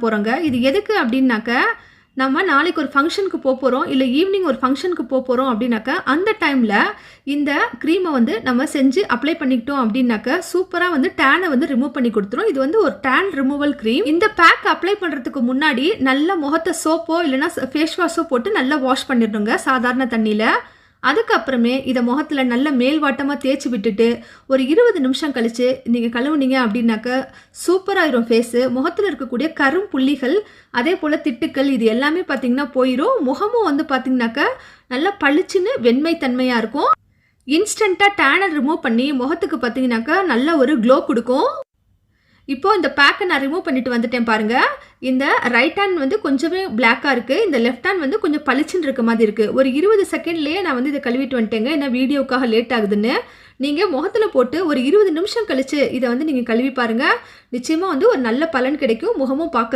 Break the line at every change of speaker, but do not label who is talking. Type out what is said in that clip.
போகிறோங்க. இது எதுக்கு அப்படின்னாக்க, நம்ம நாளைக்கு ஒரு ஃபங்க்ஷனுக்கு போகிறோம், இல்லை ஈவினிங் ஒரு ஃபங்க்ஷனுக்கு போகிறோம் அப்படின்னாக்கா, அந்த டைமில் இந்த க்ரீமை வந்து நம்ம செஞ்சு அப்ளை பண்ணிக்கிட்டோம் அப்படின்னாக்க சூப்பராக வந்து டேனை வந்து ரிமூவ் பண்ணி கொடுத்துரும். இது வந்து ஒரு டேன் ரிமூவல் க்ரீம். இந்த பேக் அப்ளை பண்ணுறதுக்கு முன்னாடி நல்ல முகத்தை சோப்போ இல்லைனா ஃபேஸ் வாஷோ போட்டு நல்லா வாஷ் பண்ணிடணுங்க சாதாரண தண்ணியில். அதுக்கப்புறமே இதை முகத்தில் நல்ல மேல்வாட்டமாக தேய்ச்சி விட்டுட்டு ஒரு 20 நிமிஷம் கழித்து நீங்கள் கழுவுனீங்க அப்படின்னாக்க சூப்பராகிடும் ஃபேஸு. முகத்தில் இருக்கக்கூடிய கரும் புள்ளிகள் அதே போல் திட்டுக்கள் இது எல்லாமே பார்த்திங்கன்னா போயிடும். முகமும் வந்து பார்த்திங்கனாக்கா நல்லா பளிச்சுன்னு வெண்மை தன்மையாக இருக்கும். இன்ஸ்டண்ட்டாக டேனை ரிமூவ் பண்ணி முகத்துக்கு பார்த்திங்கனாக்கா நல்ல ஒரு க்ளோ கொடுக்கும். இப்போது இந்த பேக்கை நான் ரிமூவ் பண்ணிட்டு வந்துட்டேன் பாருங்கள். இந்த ரைட் ஹேண்ட் வந்து கொஞ்சமே பிளாக்காக இருக்குது, இந்த லெஃப்ட் ஹேண்ட் வந்து கொஞ்சம் பளிச்சுன்னு இருக்க மாதிரி இருக்குது. ஒரு 20 செகண்ட்லேயே நான் வந்து இதை கழுவிட்டு வந்துட்டேங்க, ஏன்னா வீடியோக்காக லேட் ஆகுதுன்னு. நீங்கள் முகத்தில் போட்டு ஒரு 20 நிமிஷம் கழித்து இதை வந்து நீங்கள் கழுவி பாருங்கள். நிச்சயமாக வந்து ஒரு நல்ல பலன் கிடைக்கும். முகமும் பார்க்க